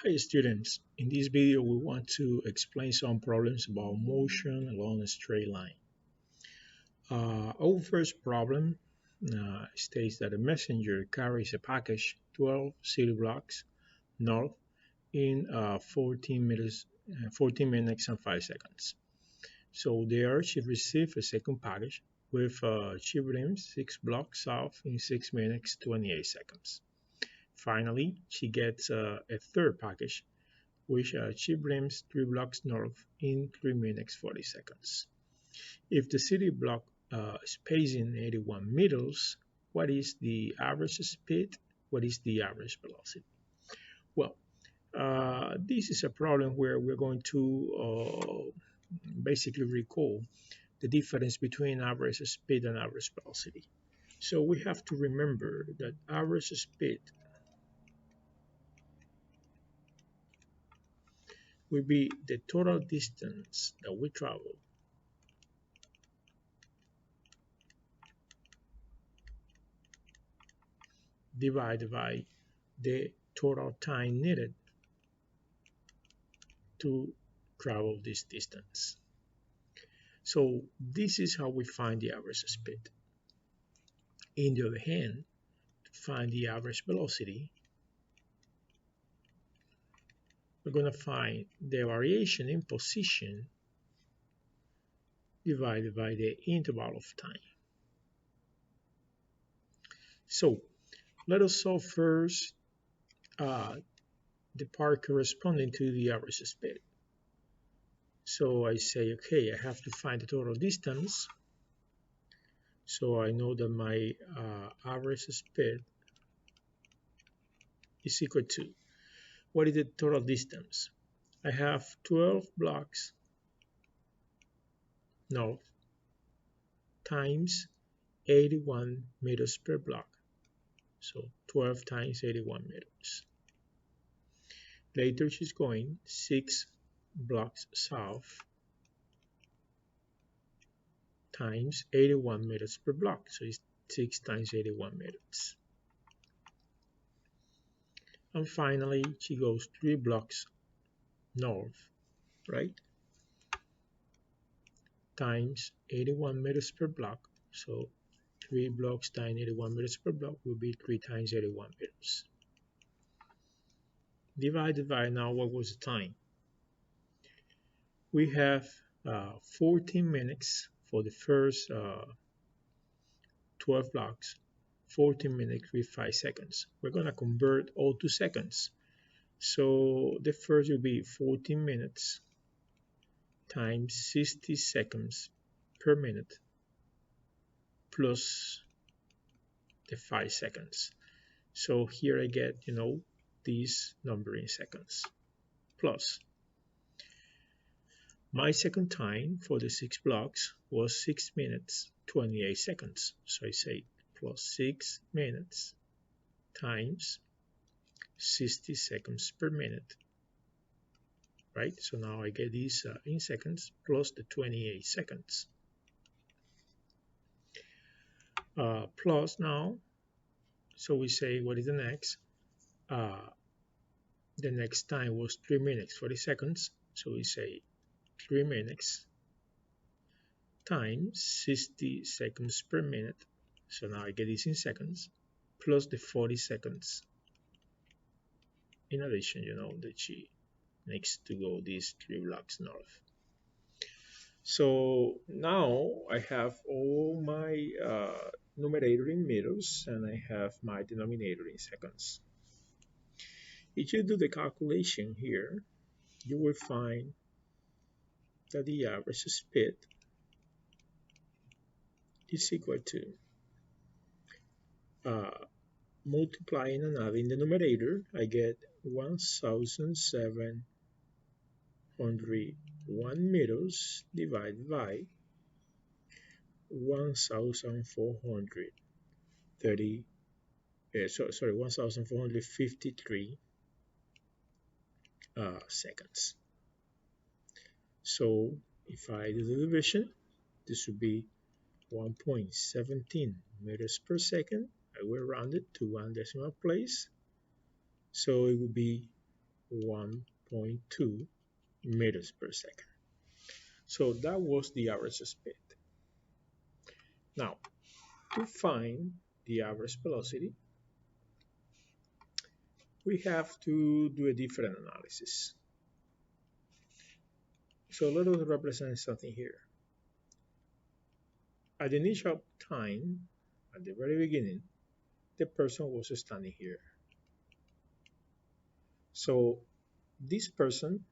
Hi students, in this video we want to explain some problems about motion along a straight line. Our first problem states that a messenger carries a package 12 city blocks north in 14 minutes and 5 seconds. So there she received a second package with she brings 6 blocks south in 6 minutes 28 seconds. Finally, she gets a third package which she brings 3 blocks north in 3 minutes 40 seconds. If the city block is pacing 81 meters, what is the average speed? What is the average velocity? Well, this is a problem where we're going to basically recall the difference between average speed and average velocity. So we have to remember that average speed will be the total distance that we travel divided by the total time needed to travel this distance. So this is how we find the average speed. On the other hand, to find the average velocity, we're going to find the variation in position divided by the interval of time. So let us solve first the part corresponding to the average speed. So I say, okay, I have to find the total distance. So I know that my average speed is equal to, what is the total distance? I have 12 blocks north times 81 meters per block. So 12 times 81 meters. Later she's going 6 blocks south times 81 meters per block. So it's 6 times 81 meters. And finally, she goes 3 blocks north, right? Times 81 meters per block. So 3 blocks times 81 meters per block will be 3 times 81 meters. Divided by now, what was the time? We have 14 minutes for the first 12 blocks, 14 minutes with 5 seconds. We're going to convert all to seconds. So the first will be 14 minutes times 60 seconds per minute plus the 5 seconds. So here I get, this number in seconds plus my second time for the 6 blocks was 6 minutes 28 seconds. So I say plus 6 minutes times 60 seconds per minute, right? So now I get this in seconds plus the 28 seconds. Plus now, so we say what is the next? The next time was 3 minutes 40 seconds. So we say 3 minutes times 60 seconds per minute. So now I get this in seconds plus the 40 seconds. In addition, that she needs to go these 3 blocks north. So now I have all my numerator in meters and I have my denominator in seconds. If you do the calculation here, you will find that the average speed is equal to multiplying and adding the numerator, I get 1,701 meters divided by 1,453 seconds. So if I do the division, this would be 1.17 meters per second. I will round it to 1 decimal place. So it would be 1.2 meters per second. So that was the average speed. Now, to find the average velocity, we have to do a different analysis. So let us represent something here. At the initial time, at the very beginning, the person was standing here. So this person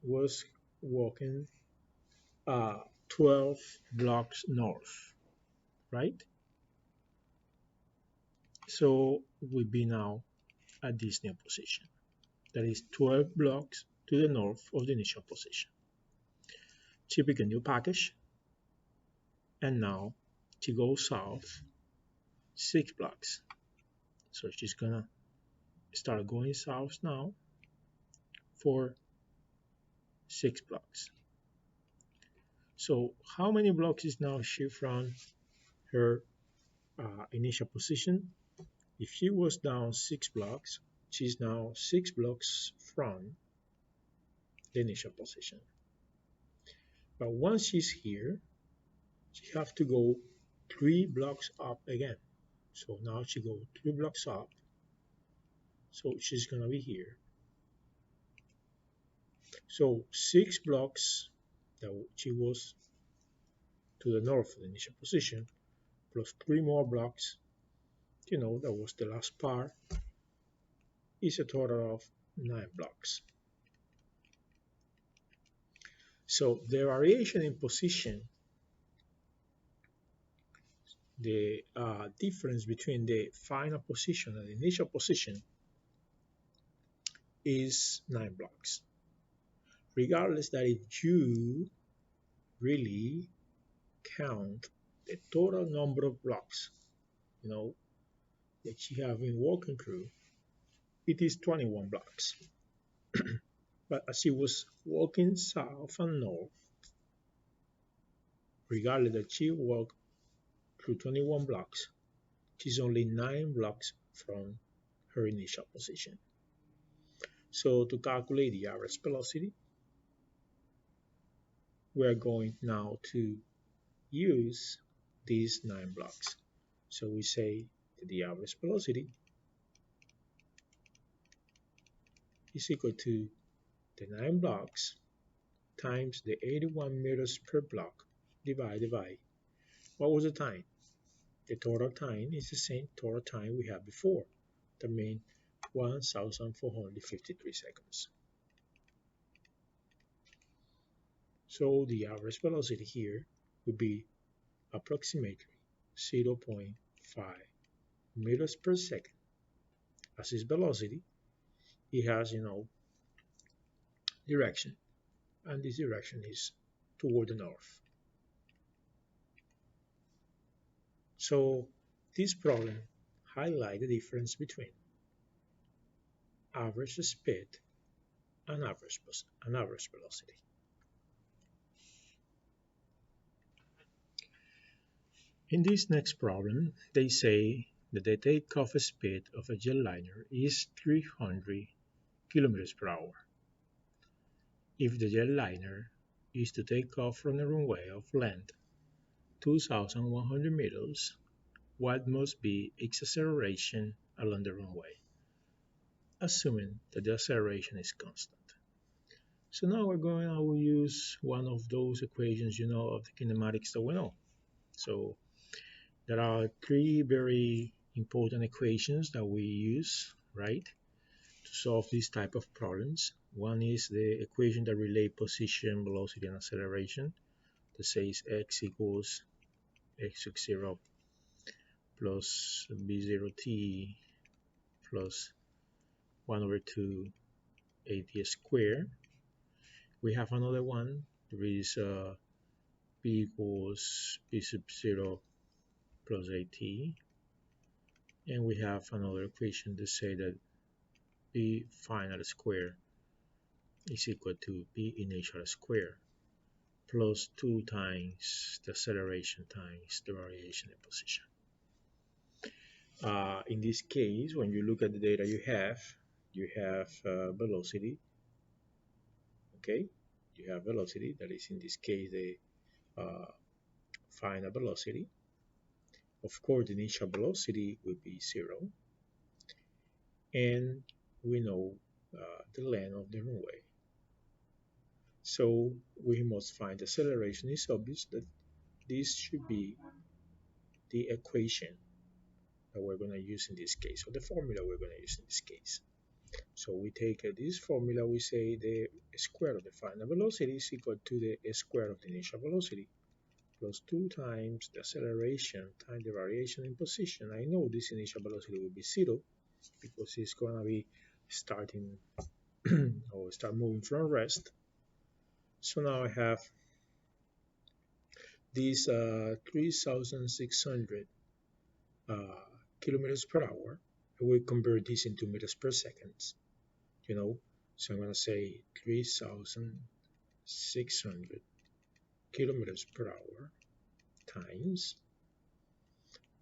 was walking 12 blocks north, right? So we'll be now at this new position. That is 12 blocks to the north of the initial position. She picked a new package, and now she goes south 6 blocks. So she's gonna start going south now for 6 blocks. So how many blocks is now she from her initial position? If she was down 6 blocks, she's now 6 blocks from the initial position. But once she's here, she have to go 3 blocks up again. So now she go 3 blocks up. So she's gonna be here. So 6 blocks that she was to the north of the initial position, plus 3 more blocks, that was the last part, is a total of 9 blocks. So the variation in position, the difference between the final position and the initial position is 9 blocks. Regardless that if you really count the total number of blocks, that you have been walking through, it is 21 blocks. But as she was walking south and north, regardless that she walked through 21 blocks, she's only 9 blocks from her initial position. So to calculate the average velocity, we're going now to use these 9 blocks. So we say that the average velocity is equal to the 9 blocks times the 81 meters per block divided by, what was the time? The total time is the same total time we had before. That means 1,453 seconds. So the average velocity here would be approximately 0.5 meters per second. As its velocity, it has, direction, and this direction is toward the north. So this problem highlights the difference between average speed and average velocity. In this next problem, they say that the takeoff speed of a jetliner is 300 kilometers per hour. If the jetliner is to take off from a runway of length 2,100 meters, what must be its acceleration along the runway, assuming that the acceleration is constant? So now I will use one of those equations, of the kinematics that we know. So there are 3 very important equations that we use, right, to solve this type of problems. One is the equation that relates position, velocity, and acceleration. That says x equals x sub 0 plus b0t plus 1 over 2 at squared. We have another one. There is b equals b sub 0 plus at. And we have another equation to say that b final square is equal to b initial square plus 2 times the acceleration times the variation in position. In this case, when you look at the data you have, you have velocity, okay? You have velocity, that is in this case the final velocity. Of course, the initial velocity will be 0, and we know the length of the runway. So we must find the acceleration. It's obvious that this should be the equation that we're going to use in this case, or the formula we're going to use in this case. So we take this formula, we say the square of the final velocity is equal to the square of the initial velocity plus 2 times the acceleration times the variation in position. I know this initial velocity will be 0 because it's going to be starting or start moving from rest. So now I have this 3,600 uh, kilometers per hour. I will convert this into meters per second, you know. So I'm going to say 3,600 kilometers per hour times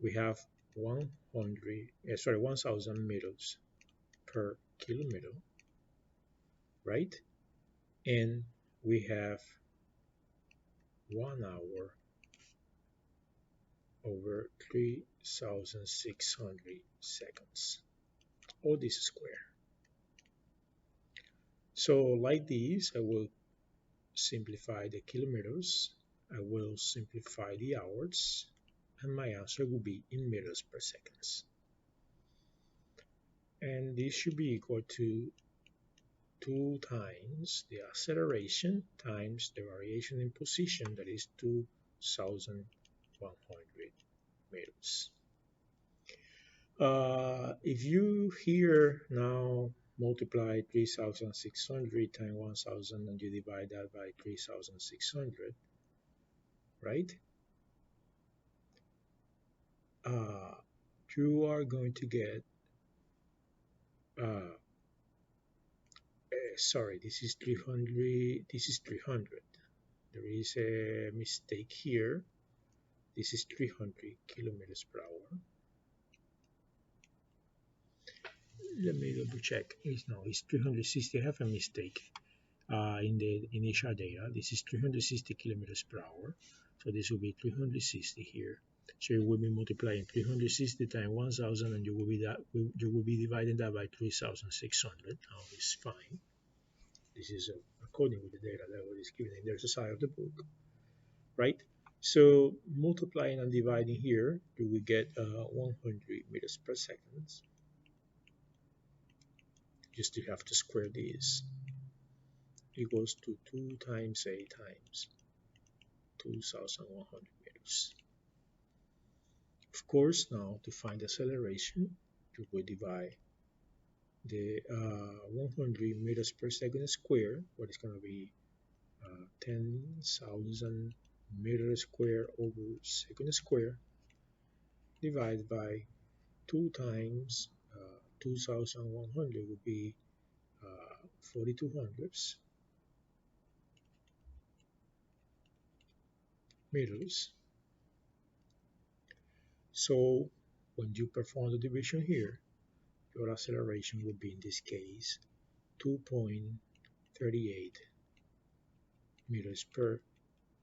we have 1,000 meters per kilometer, right? And we have 1 hour over 3,600 seconds. All this square. So like this, I will simplify the kilometers. I will simplify the hours, and my answer will be in meters per seconds. And this should be equal to 2 times the acceleration times the variation in position, that is 2,100 meters. If you here now multiply 3,600 times 1,000 and you divide that by 3,600, right? You are going to get, sorry, this is 300, this is 300. There is a mistake here. This is 300 kilometers per hour. Let me double check. It's 360. I have a mistake in the initial data. This is 360 kilometers per hour. So this will be 360 here. So you will be multiplying 360 times 1,000, and you will be dividing that by 3,600. Now it's fine. This is according with the data that is given in the side of the book, right? So multiplying and dividing here, you will get 100 meters per second. You still have to square this. Equals to 2 times 8 times 2,100 meters. Of course, now to find the acceleration, you will divide the 100 meters per second square, what is going to be 10,000 meters square over second square, divided by 2 times 2,100 would be 4,200 meters. So when you perform the division here, your acceleration would be in this case 2.38 meters per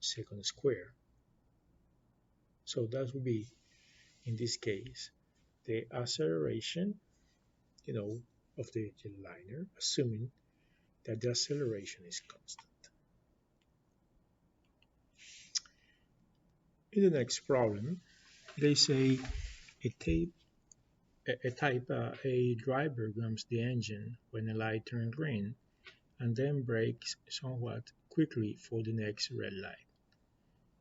second square. So that would be in this case the acceleration, of the jetliner, assuming that the acceleration is constant. In the next problem, they say a driver grabs the engine when a light turns green and then brakes somewhat quickly for the next red light.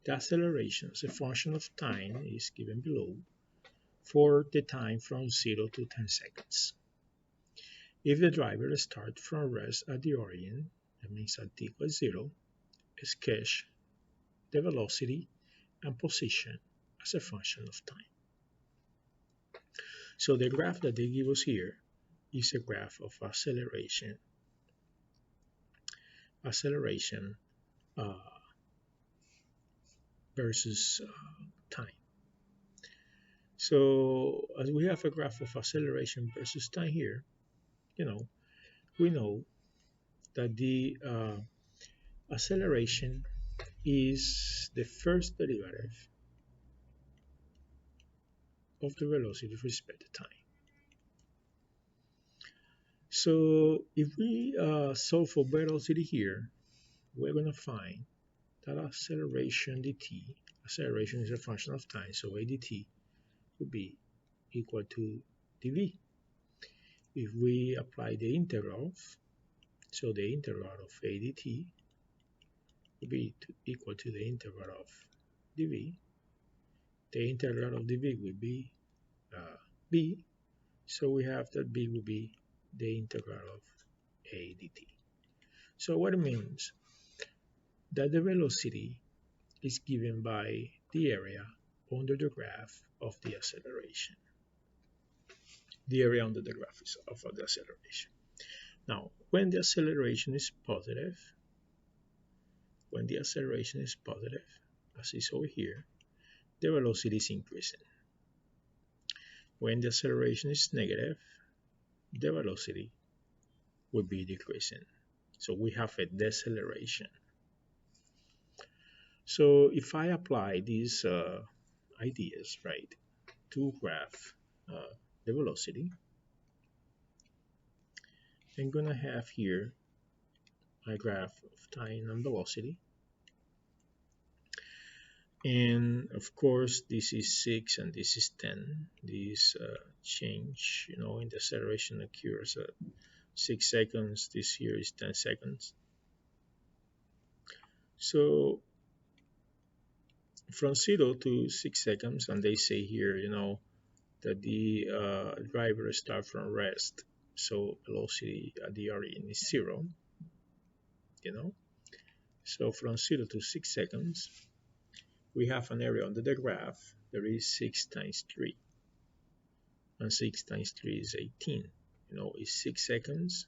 The acceleration as a function of time is given below for the time from 0 to 10 seconds. If the driver starts from rest at the origin, that means at t equals 0, sketch the velocity and position as a function of time. So the graph that they give us here is a graph of acceleration uh, versus time. So as we have a graph of acceleration versus time here, you know, we know that the acceleration is the first derivative of the velocity with respect to time. So if we solve for velocity here, we're going to find that acceleration dt, acceleration is a function of time, so a dt would be equal to dv. If we apply the integral, so the integral of a dt would be equal to the integral of dv. The integral of dv would be b, so we have that b would be the integral of a dt. So what it means that the velocity is given by the area under the graph of the acceleration. The area under the graph is of the acceleration. Now, when the acceleration is positive, as is over here, the velocity is increasing. When the acceleration is negative, the velocity will be decreasing. So we have a deceleration. So if I apply these ideas, right, to graph the velocity, I'm going to have here my graph of time and velocity. And of course, this is 6 and this is 10. This change, in the acceleration occurs at 6 seconds. This here is 10 seconds. So from 0 to 6 seconds, and they say here, that the driver starts from rest. So velocity at the origin is 0, So from 0 to 6 seconds, we have an area under the graph. There is 6 times 3. And 6 times 3 is 18. It's 6 seconds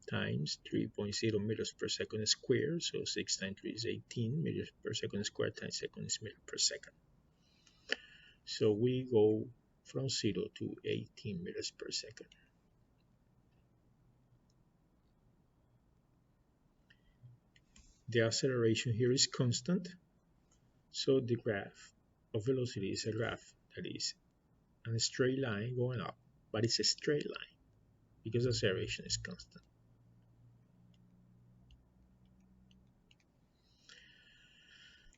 times 3.0 meters per second squared. So 6 times 3 is 18 meters per second squared times second is meters per second. So we go from 0 to 18 meters per second. The acceleration here is constant. So the graph of velocity is a graph that is a straight line going up, but it's a straight line because acceleration is constant.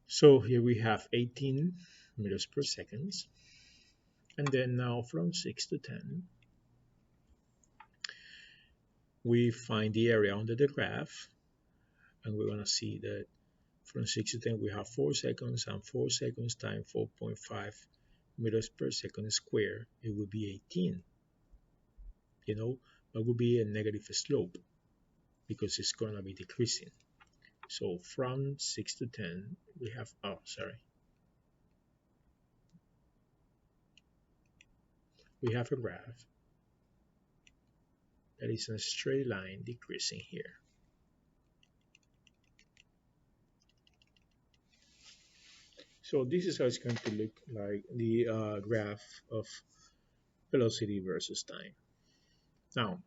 So here we have 18 meters per second. And then now from 6 to 10, we find the area under the graph. And we're going to see that from 6 to 10, we have 4 seconds, and 4 seconds times 4.5 meters per second squared, it would be 18. That would be a negative slope because it's going to be decreasing. So from 6 to 10, we have, we have a graph that is a straight line decreasing here. So this is how it's going to look like, the graph of velocity versus time. Now,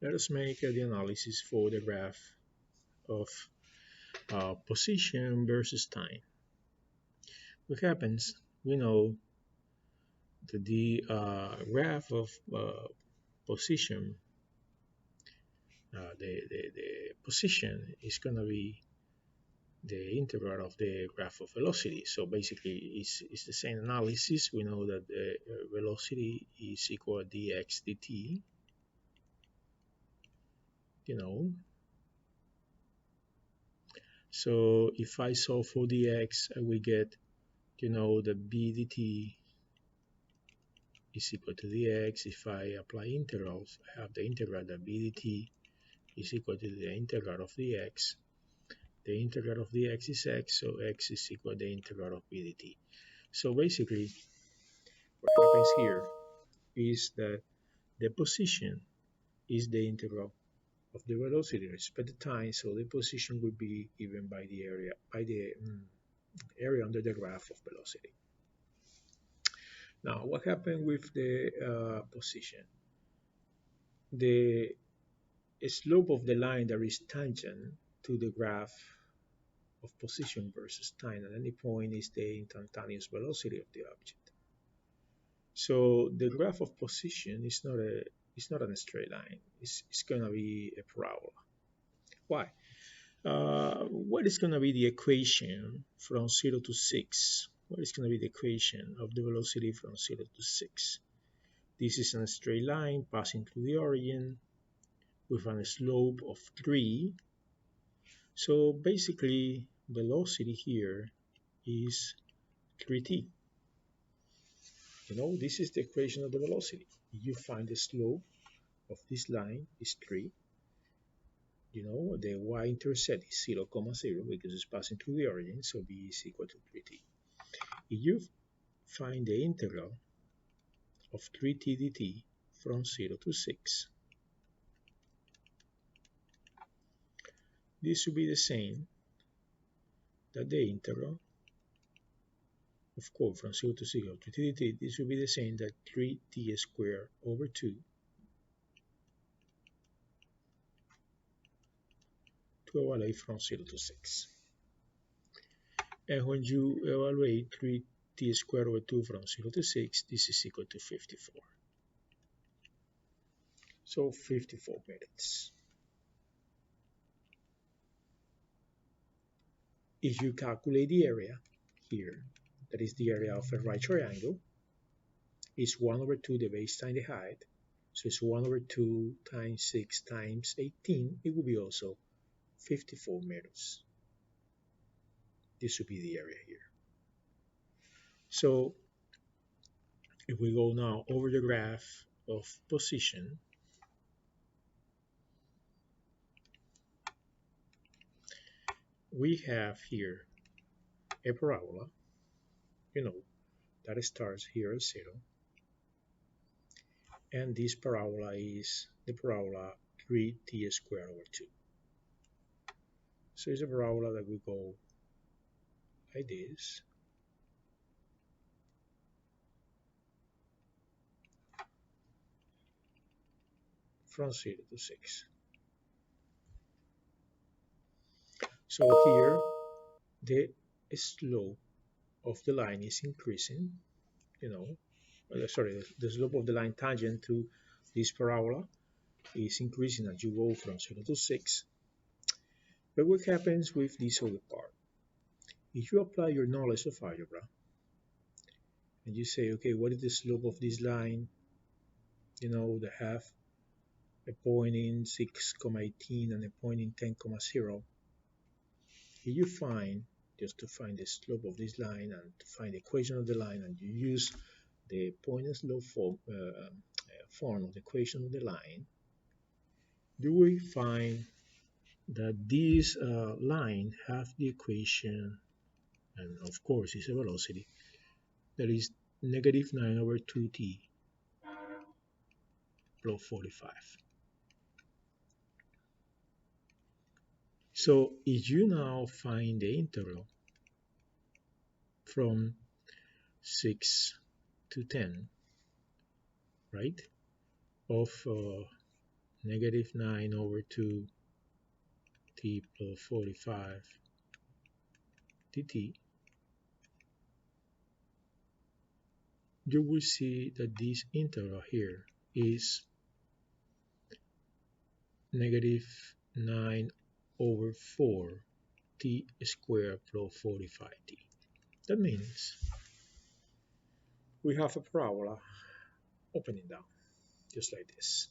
let us make the analysis for the graph of position versus time. What happens? We know that the graph of position, the position is going to be the integral of the graph of velocity. So basically, it's the same analysis. We know that the velocity is equal to dx dt. So if I solve for dx, I will get, that b dt is equal to dx. If I apply integrals, I have the integral that b dt is equal to the integral of dx. The integral of dx is x, so x is equal to the integral of b dt. So basically, what happens here is that the position is the integral of the velocity with respect to time, so the position will be given by the area under the graph of velocity. Now, what happened with the position? the slope of the line that is tangent to the graph of position versus time at any point is the instantaneous velocity of the object. So the graph of position is not a straight line. It's going to be a parabola. Why? What is going to be the equation from 0 to 6? What is going to be the equation of the velocity from 0 to 6? This is a straight line passing through the origin with a slope of 3. So basically, velocity here is 3t. This is the equation of the velocity. You find the slope of this line is 3. The y-intercept is 0, 0 because it's passing through the origin, so b is equal to 3t. If you find the integral of 3t dt from 0 to 6, this will be the same that the integral, of course, from 0 to 6 of 3t dt, this will be the same that 3t squared over 2 to evaluate from 0 to 6. And when you evaluate 3t squared over 2 from 0 to 6, this is equal to 54. So 54 minutes. If you calculate the area here, that is the area of a right triangle, is 1 over 2 the base times the height. So it's 1 over 2 times 6 times 18. It will be also 54 meters. This would be the area here. So if we go now over the graph of position, we have here a parabola, that starts here at 0. And this parabola is the parabola 3t squared over 2. So it's a parabola that will go like this. From 0 to 6. So here the slope of the line is increasing, the slope of the line tangent to this parabola is increasing as you go from 0 to 6. But what happens with this other part? If you apply your knowledge of algebra and you say, okay, what is the slope of this line? They have a point in 6,18 and a point in 10,0. If you find, just to find the slope of this line and to find the equation of the line, and you use the point and slope form of the equation of the line, you will find that this line have the equation, and of course it's a velocity, that is negative 9 over 2t plus 45. So if you now find the integral from 6 to 10, right, of negative 9 over 2 t plus 45 dt, you will see that this integral here is negative 9 over 4 t squared plus 45t. That means we have a parabola opening down, just like this.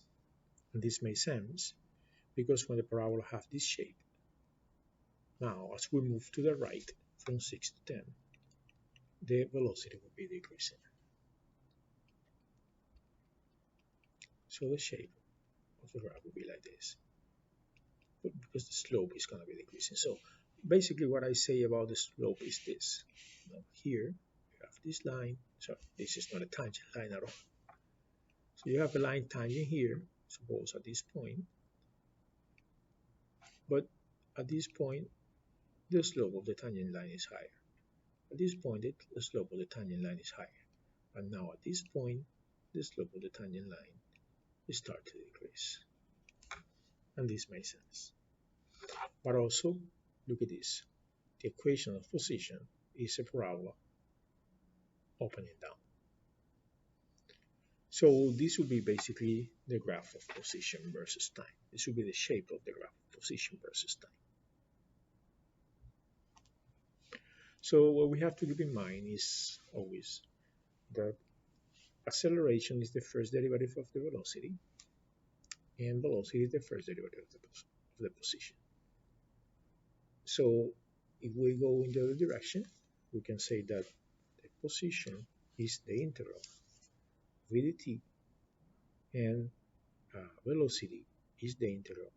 And this makes sense because when the parabola has this shape, now as we move to the right from 6 to 10, the velocity will be decreasing. So the shape of the graph will be like this, but because the slope is going to be decreasing. So basically what I say about the slope is this. Here you have this line, so this is not a tangent line at all. So you have a line tangent here, suppose at this point, but at this point the slope of the tangent line is higher. At this point the slope of the tangent line is higher. And now at this point the slope of the tangent line start to decrease. And this makes sense. But also, look at this. The equation of position is a parabola up and down. So this would be basically the graph of position versus time. This would be the shape of the graph of position versus time. So what we have to keep in mind is always that acceleration is the first derivative of the velocity, and velocity is the first derivative of the position. So if we go in the other direction, we can say that the position is the integral v dt, and velocity is the integral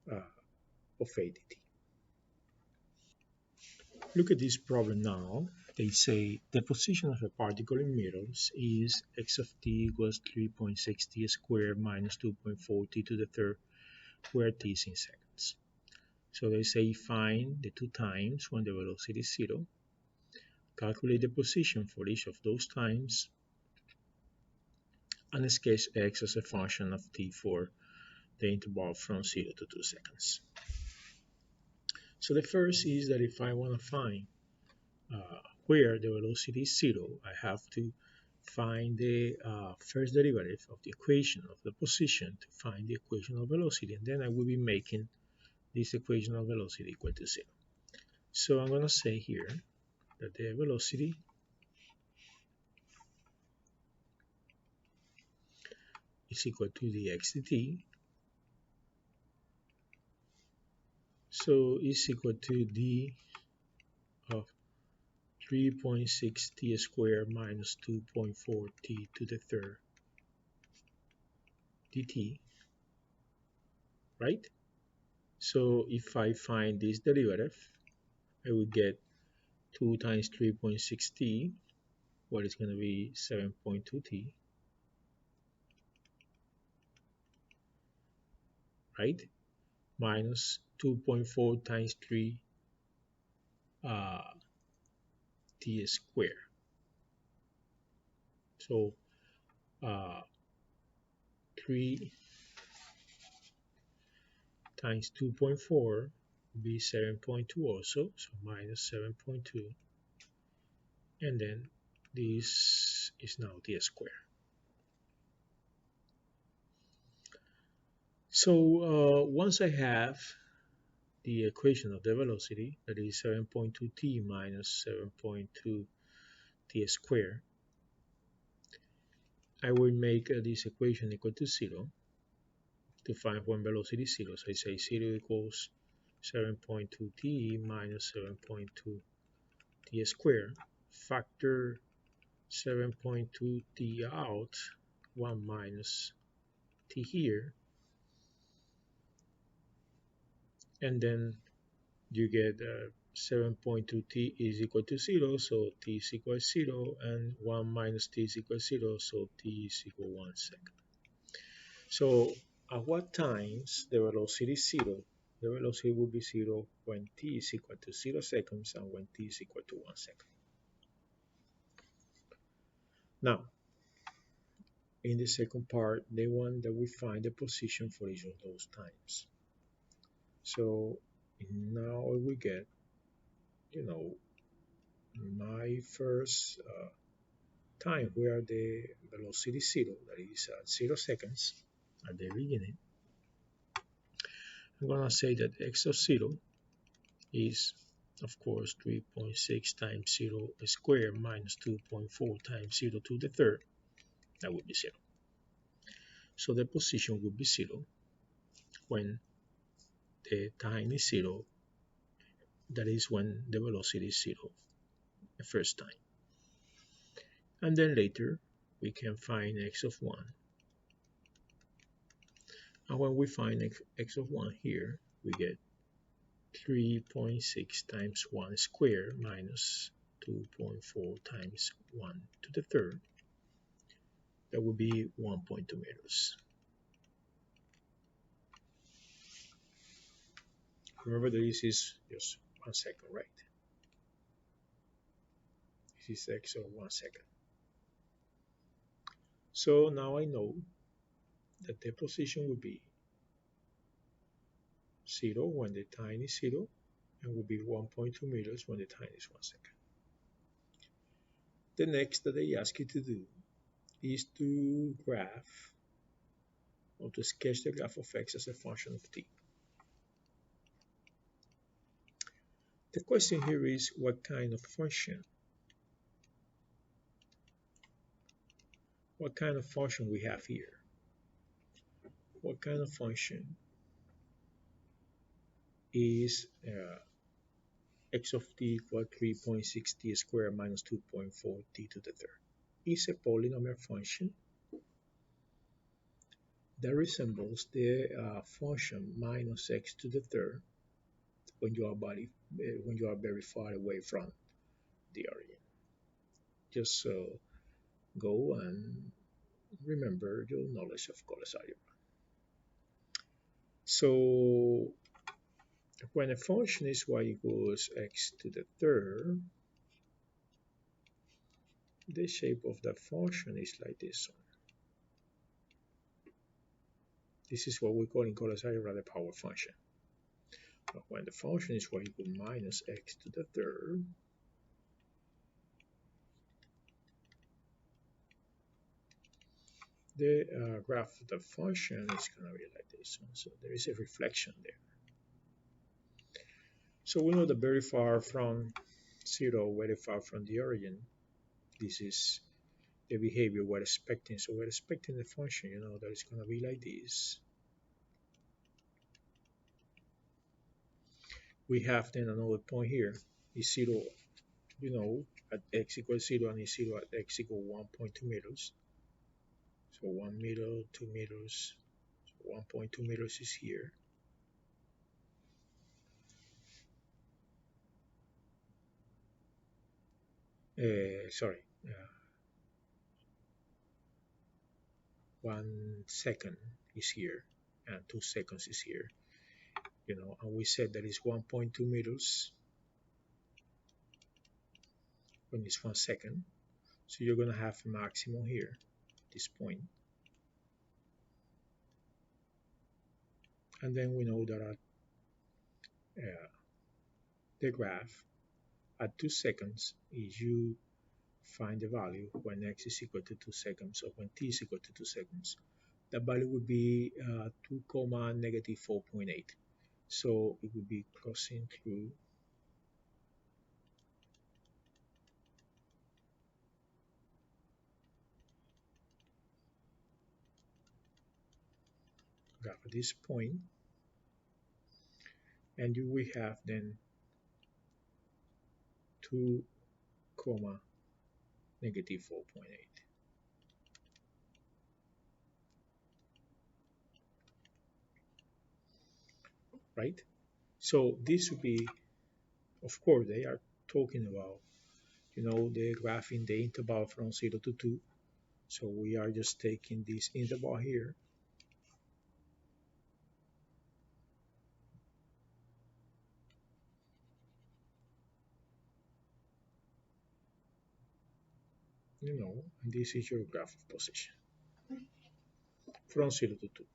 of a dt. Look at this problem now. They say the position of a particle in meters is x of t equals 3.6 t squared minus 2.4 t to the third, where t is in seconds. So they say find the two times when the velocity is 0, calculate the position for each of those times, and sketch x as a function of t for the interval from 0 to 2 seconds. So the first is that if I want to find where the velocity is 0, I have to find the first derivative of the equation of the position to find the equation of velocity, and then I will be making this equation of velocity equal to 0. So I'm going to say here that the velocity is equal to dx dt. So it's equal to d of 3.6 t squared minus 2.4 t to the third dt, right? So if I find this derivative, I would get 2 times 3.6t, what is going to be 7.2t, right? Minus 2.4 times 3 t squared. So 3 times 2.4 would be 7.2 also, so minus 7.2, and then this is now t squared. So once I have the equation of the velocity, that is 7.2t minus 7.2 t squared, I will make this equation equal to 0 to find when velocity is 0. So I say 0 equals 7.2t minus 7.2 t squared. Factor 7.2t out, 1 minus t here, and then you get 7.2t is equal to 0, so t is equal to 0, and 1 minus t is equal to 0, so t is equal to 1 second. So at what times the velocity is 0? The velocity will be 0 when t is equal to 0 seconds and when t is equal to 1 second. Now, in the second part, they want that we find the position for each of those times. So now we get, my first time where the velocity is 0, that is at 0 seconds at the beginning. I'm going to say that x of 0 is, of course, 3.6 times 0 squared minus 2.4 times 0 to the third. That would be 0. So the position would be 0 when the time is 0, that is when the velocity is 0 the first time. And then later we can find x of 1. And when we find x of 1 here, we get 3.6 times 1 squared minus 2.4 times 1 to the third. That would be 1.2 meters. Remember that this is just 1 second, right? This is x of 1 second. So now I know that the position will be 0 when the time is 0 and will be 1.2 meters when the time is 1 second. The next that they ask you to do is to graph or to sketch the graph of x as a function of t. The question here is what kind of function? What kind of function we have here? What kind of function is x of t equal 3.6t squared minus 2.4t to the third? Is a polynomial function that resembles the function minus x to the third when you are very far away from the origin. Just go and remember your knowledge of Color's algebra. So when a function is y equals x to the third, the shape of that function is like this one. This is what we call in Color's algebra the power function. But when the function is y equals minus x to the third, the graph of the function is going to be like this one. So there is a reflection there. So we know that very far from 0, very far from the origin, this is the behavior we're expecting. So we're expecting the function, that it's going to be like this. We have then another point here is 0, at x equals 0 and is 0 at x equals 1.2 meters. So 1 meter, 2 meters, so 1.2 meters is here. Sorry, 1 second is here and 2 seconds is here. And we said that it's 1.2 meters when it's 1 second. So you're going to have a maximum here, this point. And then we know that the graph at 2 seconds is you find the value when x is equal to 2 seconds or when t is equal to 2 seconds. That value would be 2 comma negative 4.8. So it would be crossing through graph at this point, and you will have then 2 comma negative 4.8. Right? So this would be, of course, they are talking about, the graph in the interval from 0 to 2. So we are just taking this interval here. And this is your graph of position from 0 to 2.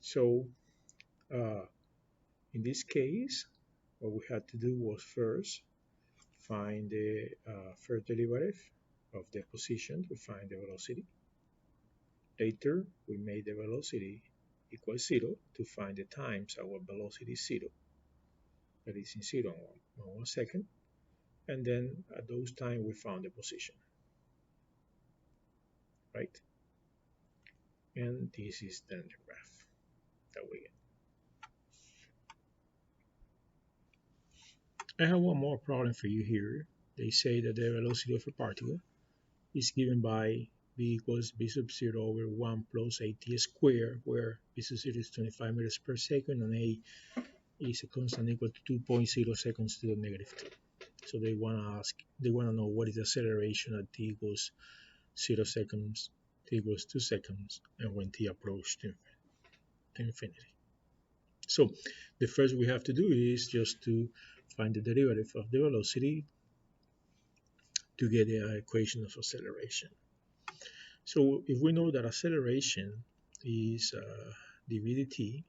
So in this case, what we had to do was first find the first derivative of the position to find the velocity. Later, we made the velocity equal 0 to find the times our velocity is 0, that is in 0 and 1 second. And then at those times, we found the position, right? And this is then the graph that we get. I have one more problem for you here. They say that the velocity of a particle is given by v equals v sub 0 over 1 plus at squared, where v sub 0 is 25 meters per second and a is a constant equal to 2.0 seconds to the negative 2. So they want to know what is the acceleration at t equals 0 seconds, t equals 2 seconds, and when t approaches to infinity. So the first we have to do is just to find the derivative of the velocity to get the equation of acceleration. So if we know that acceleration is dv dt,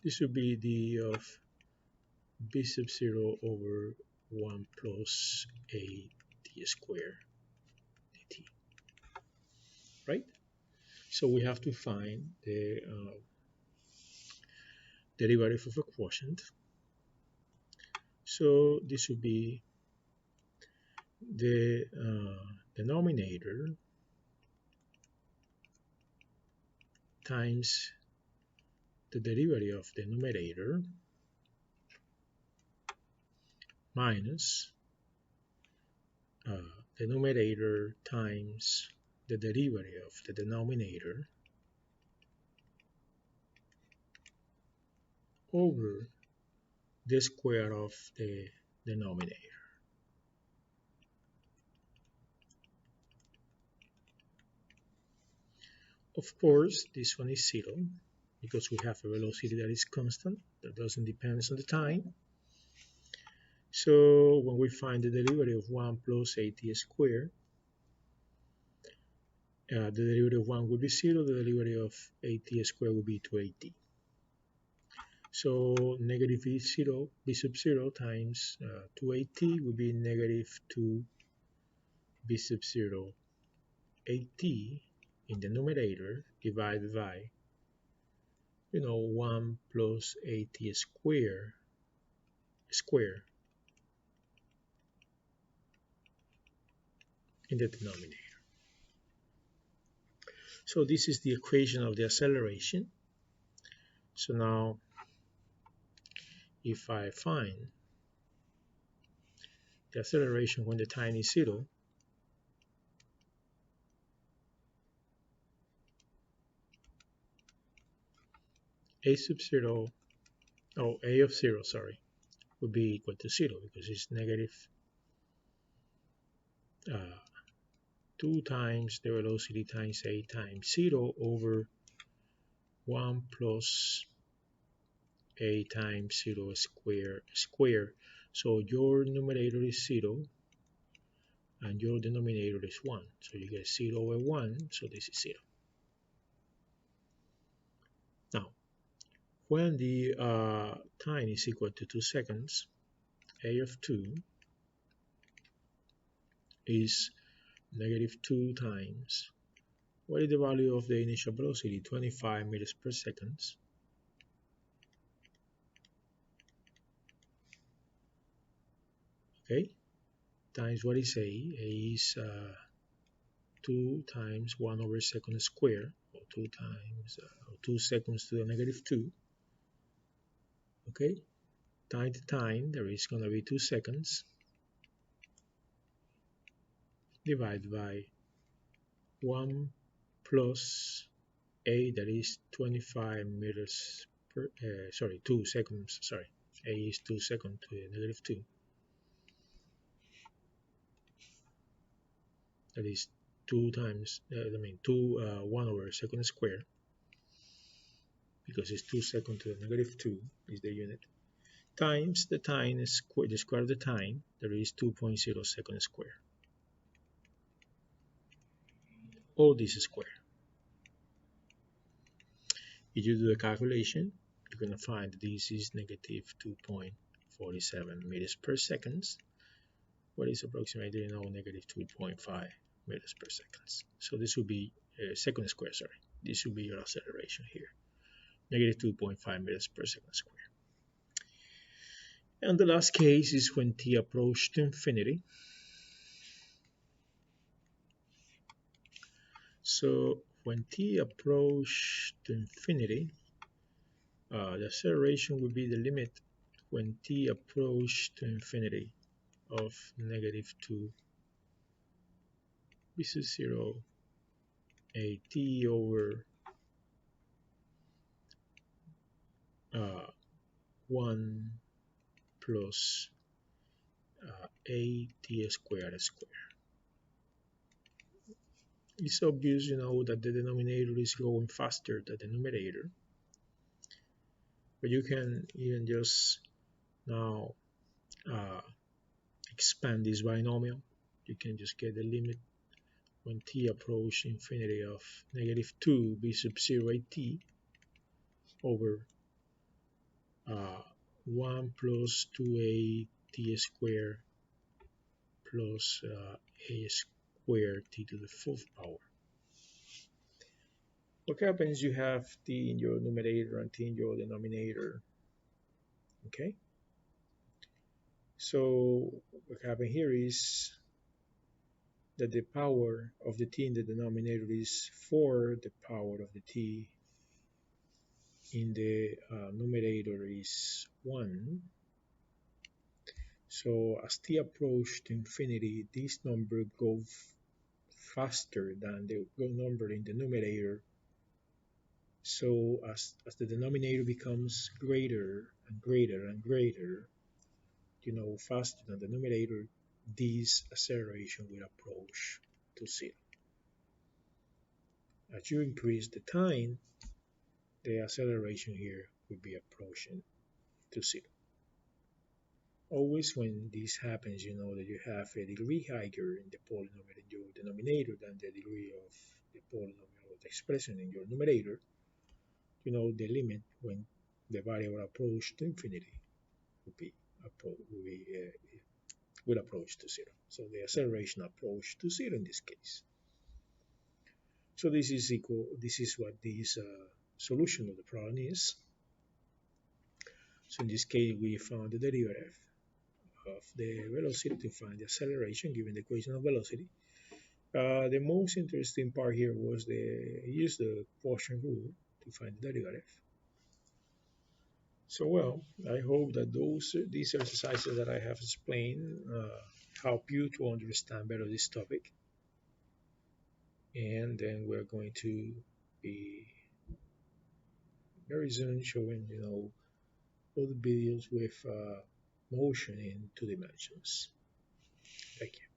this would be d of b sub 0 over 1 plus a d squared dt, right? So we have to find the derivative of a quotient. So this would be the denominator times the derivative of the numerator minus the numerator times the derivative of the denominator over the square of the denominator. Of course, this one is 0 because we have a velocity that is constant, that doesn't depend on the time. So when we find the derivative of 1 plus at squared, the derivative of 1 will be 0, the derivative of at squared will be 2at. So negative b 0, b sub 0 times 2at will be negative 2 b sub 0 at in the numerator divided by 1 plus at square in the denominator. So this is the equation of the acceleration. So now if I find the acceleration when the time is 0, a sub 0, oh, a of 0, sorry, would be equal to 0 because it's negative 2 times the velocity times a times 0 over 1 plus a times 0 square. So your numerator is 0 and your denominator is 1. So you get 0 over 1, so this is 0. Now, when the time is equal to 2 seconds, a of 2 is negative 2 times, what is the value of the initial velocity? 25 meters per second. Okay, times what is a? A is 2 times 1 over second square, or 2 times 2 seconds to the negative 2. Okay, time to time, there is going to be 2 seconds divided by 1 plus a, that is 25 meters per, 2 seconds, sorry, a is 2 seconds to the negative 2. That is 2 times, 1 over second square, because it's 2 seconds to the negative 2 is the unit, times the time, the square of the time, that is 2.0 seconds square. All this square. If you do the calculation, you're going to find that this is negative 2.47 meters per second, what is approximately negative 2.5 meters per second. So this will be second square, sorry. This will be your acceleration here, negative 2.5 meters per second square. And the last case is when t approaches to infinity. So when t approaches to infinity, the acceleration will be the limit when t approaches to infinity of negative 2 b sub 0 a t over 1 plus a t squared. It's obvious, that the denominator is growing faster than the numerator. But you can even just now uh, expand this binomial. You can just get the limit when t approach infinity of -2 b sub 0 at t over uh, 1 plus 2a t squared plus a squared t to the fourth power. What happens? You have t in your numerator and t in your denominator. Okay, so what happened here is that the power of the t in the denominator is 4, the power of the t in the numerator is 1. So as t approached infinity, this number goes faster than the number in the numerator. So as the denominator becomes greater and greater and greater, faster than the numerator, this acceleration will approach to 0. As you increase the time, the acceleration here will be approaching to 0. Always when this happens, you know that you have a degree higher in the polynomial in your denominator than the degree of the polynomial of the expression in your numerator. The limit when the variable approach to infinity will be will approach to 0. So the acceleration approach to 0 in this case. So this is equal. This is what this solution of the problem is. So in this case, we found the derivative of the velocity to find the acceleration given the equation of velocity. The most interesting part here was use the quotient rule to find the derivative. So well, I hope that these exercises that I have explained help you to understand better this topic. And then we're going to be very soon showing all the videos with motion in 2 dimensions. Thank you.